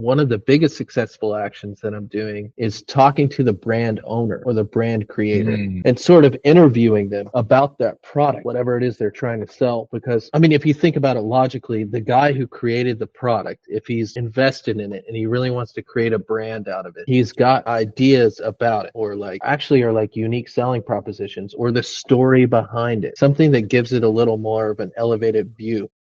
One of the biggest successful actions that I'm doing is talking to the brand owner or the brand creator Mm. and sort of interviewing them about that product, whatever it is they're trying to sell. Because, I mean, if you think about it logically, the guy who created the product, if he's invested in it and he really wants to create a brand out of it, he's got ideas about it, or like actually are like unique selling propositions or the story behind it, something that gives it a little more of an elevated view.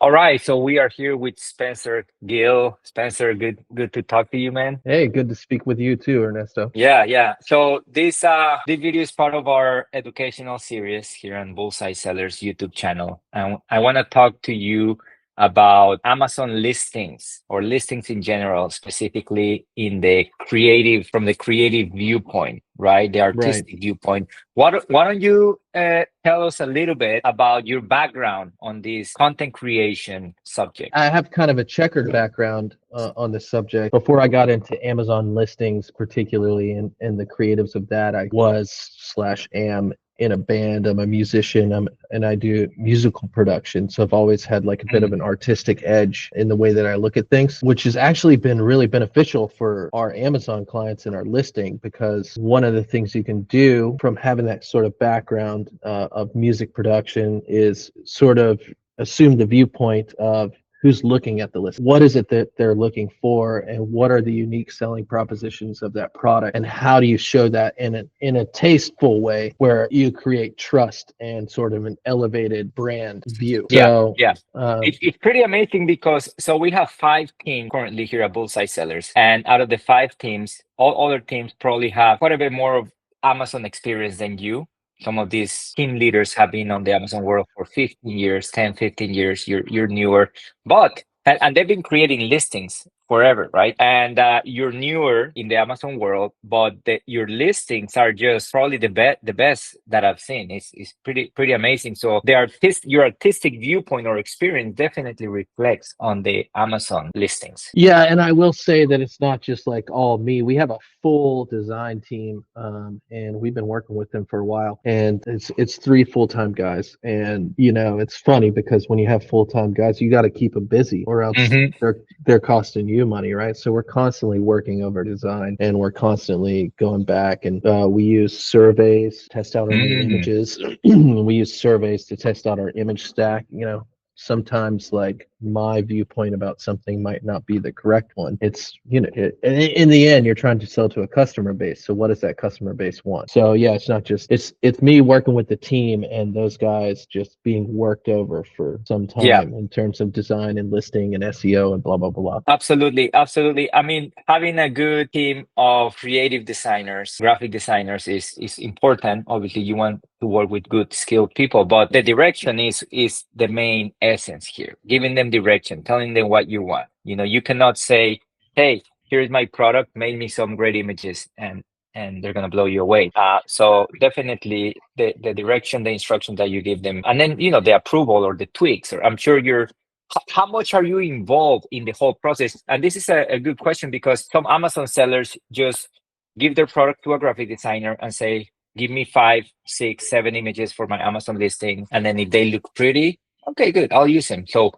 All right, so we are here with Spencer Gill. Spencer, good to talk to you, man. Hey, good to speak with you too, Ernesto. Yeah. So this video is part of our educational series here on Bullseye Sellers YouTube channel. And I want to talk to you about Amazon listings or listings in general, specifically from the creative viewpoint, right? The Right. artistic viewpoint. Why don't you tell us a little bit about your background on this content creation subject? I have kind of a checkered background on this subject. Before I got into Amazon listings, particularly and the creatives of that, I was/am in a band. I'm a musician, and I do musical production. So I've always had like a bit of Mm. an artistic edge in the way that I look at things, which has actually been really beneficial for our Amazon clients in our listing, because one of the things you can do from having that sort of background of music production is sort of assume the viewpoint of who's looking at the list. What is it that they're looking for, and what are the unique selling propositions of that product, and how do you show that in a tasteful way where you create trust and sort of an elevated brand view. Yeah, So yeah. um, It's pretty amazing because so we have 5 teams currently here at Bullseye Sellers, and out of the 5 teams, all other teams probably have quite a bit more of Amazon experience than you. Some of these team leaders have been on the Amazon world for 15 years, 10, 15 years. You're newer, but and they've been creating listings forever, right? And you're newer in the Amazon world, but your listings are just probably the best that I've seen. It's pretty amazing. So your artistic viewpoint or experience definitely reflects on the Amazon listings. yeah, and I will say that it's not just like all me. We have a full design team, and we've been working with them for a while. And it's 3 full-time guys. And it's funny because when you have full-time guys, you got to keep them busy, or else Hmm. they're costing you money, right? So we're constantly working over design, and we're constantly going back, and we use surveys to test out our new Mm. images. We use surveys to test out our image stack. Sometimes like my viewpoint about something might not be the correct one. It's in the end you're trying to sell to a customer base, so what does that customer base want? So yeah, it's not just it's me working with the team and those guys just being worked over for some Yeah. time in terms of design and listing and SEO and blah blah blah. Absolutely. I mean, having a good team of creative designers, graphic designers is important. Obviously, you want to work with good skilled people, but the direction is the main essence here. Giving them direction, telling them what you want. You cannot say, "Hey, here's my product. Make me some great images," and they're gonna blow you away. So definitely the direction, the instruction that you give them, and then the approval or the tweaks. Or I'm sure how much are you involved in the whole process? And this is a good question because some Amazon sellers just give their product to a graphic designer and say, give me 5, 6, 7 images for my Amazon listing. And then if they look pretty, okay, good, I'll use them. So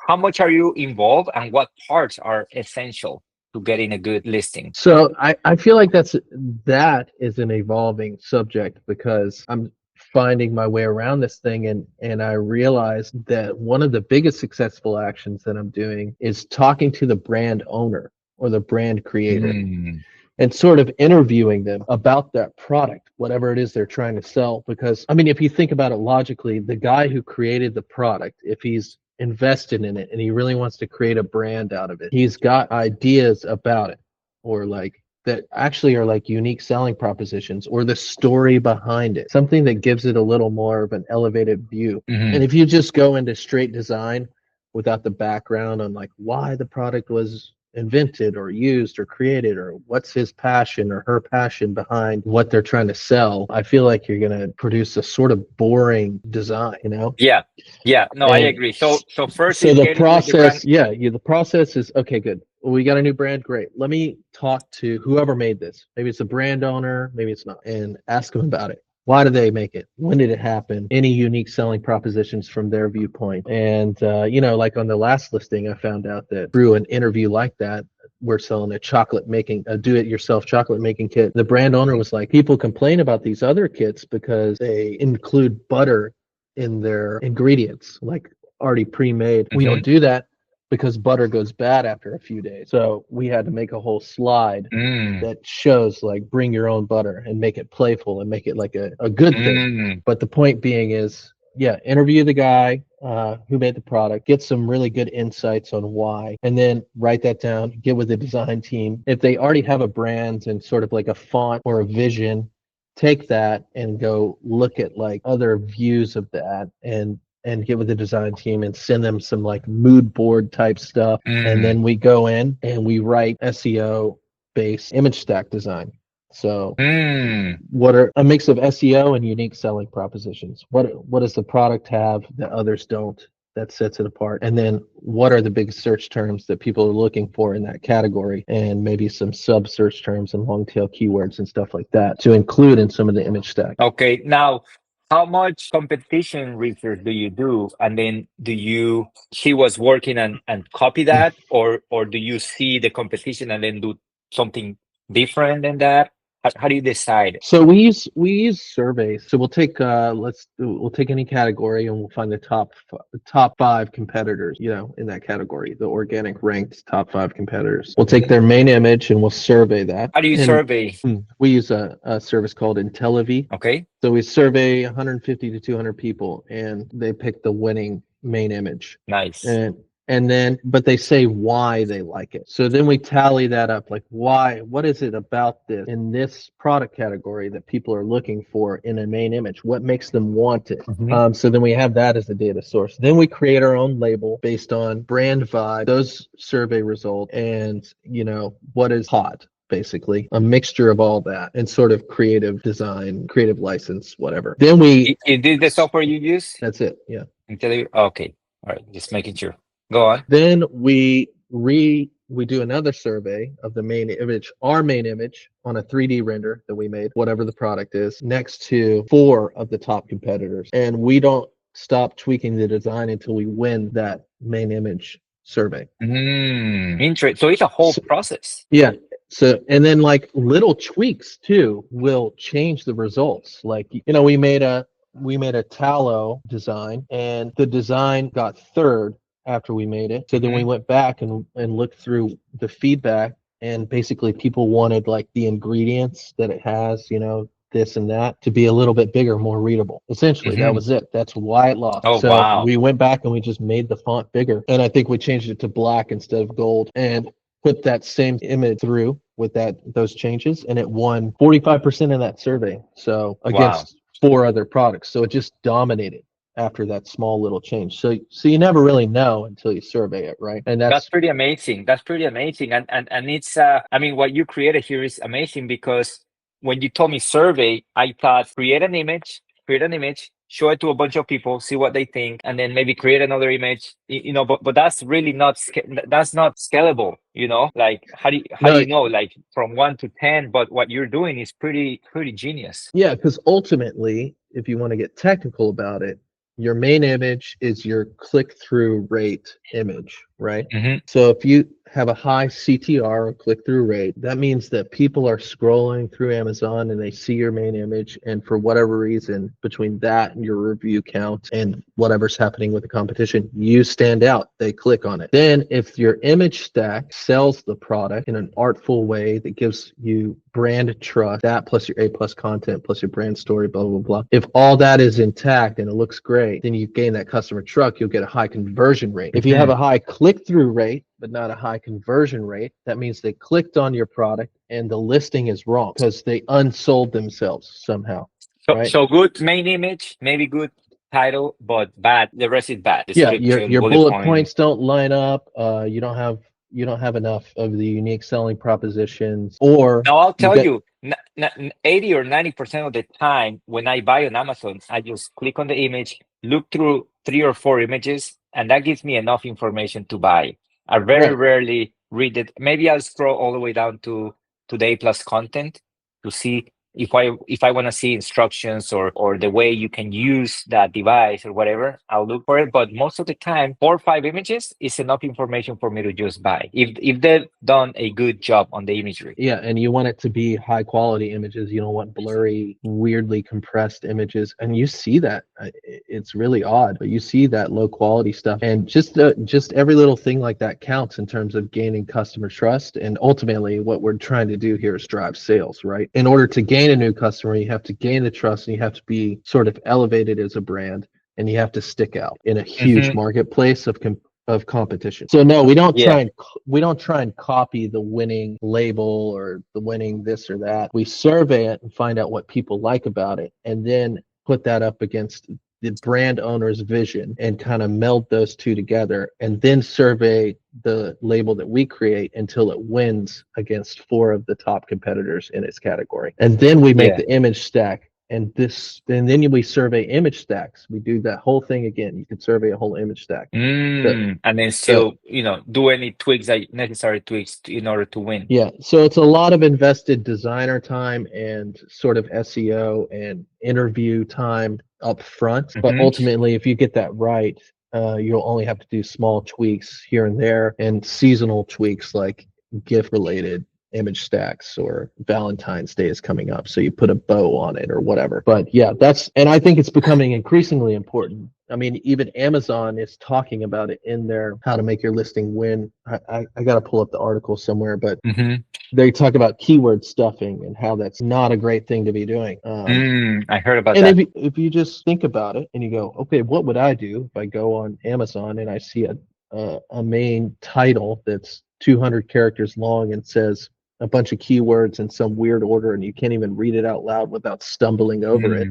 how much are you involved and what parts are essential to getting a good listing? So I feel like that is an evolving subject, because I'm finding my way around this thing, and I realized that one of the biggest successful actions that I'm doing is talking to the brand owner or the brand creator Mm. and sort of interviewing them about that product, whatever it is they're trying to sell. Because, I mean, if you think about it logically, the guy who created the product, if he's invested in it and he really wants to create a brand out of it, he's got ideas about it, or like that actually are like unique selling propositions or the story behind it, something that gives it a little more of an elevated view. And Mhm. if you just go into straight design without the background on like why the product was invented or used or created, or what's his passion or her passion behind what they're trying to sell, I feel like you're going to produce a sort of boring design, you know? Yeah. Yeah. No, I And agree. So first so is the getting with the brand. process, the process is okay, good. Well, we got a new brand, great. Let me talk to whoever made this. Maybe it's a brand owner, maybe it's not, and ask them about it. Why did they make it? When did it happen? Any unique selling propositions from their viewpoint? And like on the last listing, I found out that through an interview like that, we're selling a do-it-yourself chocolate making kit. The brand owner was like, people complain about these other kits because they include butter in their ingredients, like already pre-made. We don't do that because butter goes bad after a few days. So we had to make a whole slide that shows like bring your own butter and make it playful and make it like a good thing. But the point being is, interview the guy who made the product, get some really good insights on why, and then write that down, get with the design team. If they already have a brand and sort of like a font or a vision, take that and go look at like other views of that and get with the design team and send them some like mood board type stuff. And then we go in and we write SEO based image stack design. So what are a mix of SEO and unique selling propositions? What does the product have that others don't that sets it apart? And then what are the big search terms that people are looking for in that category, and maybe some sub search terms and long tail keywords and stuff like that to include in some of the image stack. Okay. Now, how much competition research do you do? And then see what's working and copy that, or do you see the competition and then do something different than that? How do you decide? So we use surveys. So we'll take we'll take any category and we'll find the top 5 competitors, in that category, the organic ranked top 5 competitors. We'll take their main image and we'll survey that. How do you survey? We use a service called Intellivi. Okay. So we survey 150 to 200 people and they pick the winning main image. Nice. And then, but they say why they like it. So then we tally that up, like what is it about this in this product category that people are looking for in a main image? What makes them want it? So then we have that as a data source. Then we create our own label based on brand vibe, those survey results, and what is hot. Basically a mixture of all that and sort of creative design, creative license, whatever. Then we did the software you use? That's it. Yeah. Okay. All right. Just making sure. Go on. Then we do another survey of the main image, our main image on a 3D render that we made, whatever the product is, next to 4 of the top competitors. And we don't stop tweaking the design until we win that main image survey. Interesting. So it's a whole process. Yeah. So, and then like little tweaks too will change the results. Like, we made a tallow design and the design got 3rd after we made it. So then we went back and looked through the feedback, and basically people wanted like the ingredients that it has, this and that, to be a little bit bigger, more readable. Essentially, that was it. That's why it lost. So we went back and we just made the font bigger. And I think we changed it to black instead of gold and put that same image through with those changes, and it won 45% of that survey. So against 4 other products. So it just dominated after that small little change. So you never really know until you survey it, right? And that's pretty amazing. That's pretty amazing. And it's what you created here is amazing, because when you told me survey, I thought create an image, show it to a bunch of people, see what they think, and then maybe create another image. But that's really not scalable. Like how do you know, like from 1 to 10? But what you're doing is pretty genius. Yeah, because ultimately, if you want to get technical about it, your main image is your click-through rate image, right? So if you have a high CTR or click-through rate, that means that people are scrolling through Amazon and they see your main image, and for whatever reason, between that and your review count and whatever's happening with the competition, you stand out. They click on it. Then if your image stack sells the product in an artful way that gives you brand trust, that plus your A+ content plus your brand story, blah, blah, blah. If all that is intact and it looks great, then you gain that customer trust, you'll get a high conversion rate. If you have a high click-through rate, but not a high conversion rate, that means they clicked on your product and the listing is wrong because they unsold themselves somehow. So good main image, maybe good title, but bad. The rest is bad. Your bullet points don't line up. You don't have you don't have enough of the unique selling propositions, or Now I'll you tell get you, 80 or 90% of the time when I buy on Amazon, I just click on the image, look through 3 or 4 images, and that gives me enough information to buy. I very right. rarely read it. Maybe I'll scroll all the way down to the A plus content to see if I want to see instructions or the way you can use that device or whatever. I'll look for it. But most of the time, 4 or 5 images is enough information for me to just buy. If they've done a good job on the imagery. Yeah, and you want it to be high quality images. You don't want blurry, weirdly compressed images. And you see that. It's really odd, but you see that low quality stuff. And just every little thing like that counts in terms of gaining customer trust. And ultimately, what we're trying to do here is drive sales, right? In order to gain a new customer, you have to gain the trust, and you have to be sort of elevated as a brand, and you have to stick out in a huge marketplace of competition. So no, Yeah. we don't try and copy the winning label or the winning this or that. We survey it and find out what people like about it, and then put that up against the brand owner's vision and kind of meld those two together, and then survey the label that we create until it wins against 4 of the top competitors in its category. And then we make Yeah. the image stack, and then we survey image stacks. We do that whole thing again. You can survey a whole image stack. And then So still, do any tweaks, like necessary tweaks in order to win. yeah, so it's a lot of invested designer time and sort of SEO and interview time up front. But ultimately, if you get that right, you'll only have to do small tweaks here and there, and seasonal tweaks like gift related image stacks, or Valentine's Day is coming up, so you put a bow on it or whatever. But yeah, and I think it's becoming increasingly important. I mean, even Amazon is talking about it in their How to Make Your Listing Win. I got to pull up the article somewhere, but they talk about keyword stuffing and how that's not a great thing to be doing. I heard about And that. if you just think about it and you go, okay, what would I do if I go on Amazon and I see a main title that's 200 characters long and says a bunch of keywords in some weird order, and you can't even read it out loud without stumbling over it?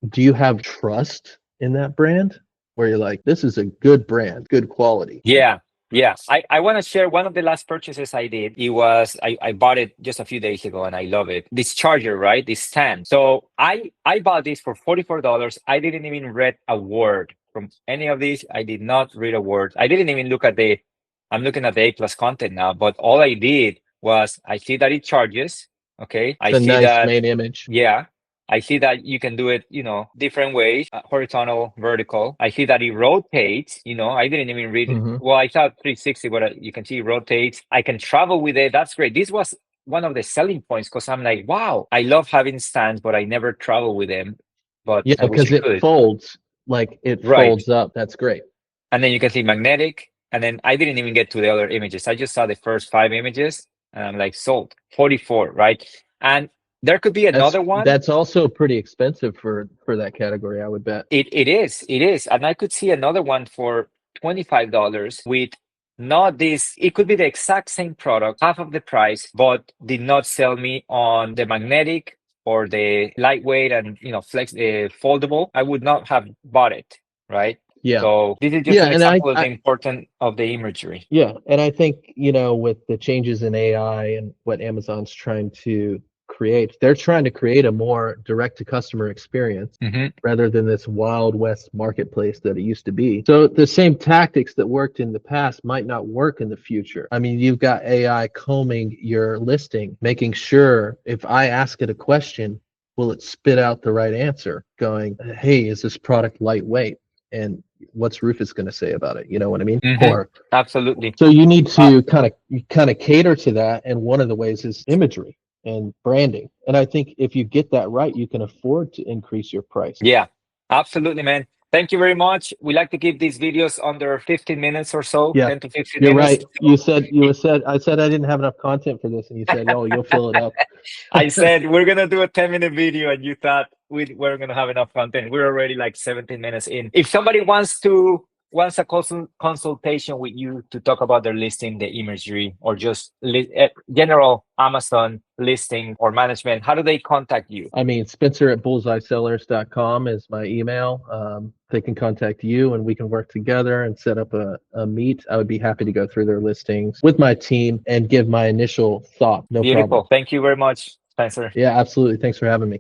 Do you have trust in that brand, where you're like, this is a good brand, good quality? Yeah. Yeah. I want to share one of the last purchases I did. It was, I bought it just a few days ago and I love it. This charger, right? This stand. So I bought this for $44. I didn't even read a word from any of these. I did not read a word. I didn't even look at I'm looking at the A plus content now, but all I did was I see that it charges. Okay. I It's a see nice that. main image. Yeah. I see that you can do it, different ways, horizontal, vertical. I see that it rotates, I didn't even read it. Well, I thought 360, but you can see it rotates. I can travel with it. That's great. This was one of the selling points, because I'm like, wow, I love having stands, but I never travel with them. But Yeah, I wish because I it could. folds, like it Right. folds up. That's great. And then you can see magnetic. And then I didn't even get to the other images. I just saw the first 5 images and I'm like, sold. 44, right? And there could be another one. That's also pretty expensive for that category, I would bet. It is. And I could see another one for $25 with not this. It could be the exact same product, half of the price, but did not sell me on the magnetic or the lightweight and flex foldable. I would not have bought it, right? Yeah. So this is just Yeah, an and example of the importance of the imagery. Yeah, and I think, with the changes in AI and what Amazon's trying to create, they're trying to create a more direct to customer experience rather than this Wild West marketplace that it used to be. So the same tactics that worked in the past might not work in the future. I mean, you've got AI combing your listing, making sure if I ask it a question, will it spit out the right answer, going, hey, is this product lightweight? And what's Rufus going to say about it? You know what I mean? Or absolutely. So you need to kind of cater to that, and one of the ways is imagery and branding. And I think if you get that right, you can afford to increase your price. Yeah, absolutely, man. Thank you very much. We like to keep these videos under 15 minutes or so, Yeah, 10 to 15 you're minutes. right. I said I didn't have enough content for this, and you said, oh, you'll fill it up. I said we're gonna do a 10-minute video, and you thought we weren't gonna have enough content. We're already like 17 minutes in. If somebody wants to wants a consultation with you to talk about their listing, the imagery, or just general Amazon listing or management, how do they contact you? I mean, Spencer at bullseyesellers.com is my email. They can contact you and we can work together and set up a meet. I would be happy to go through their listings with my team and give my initial thought. No Beautiful. problem. Thank you very much, Spencer. Yeah, absolutely. Thanks for having me.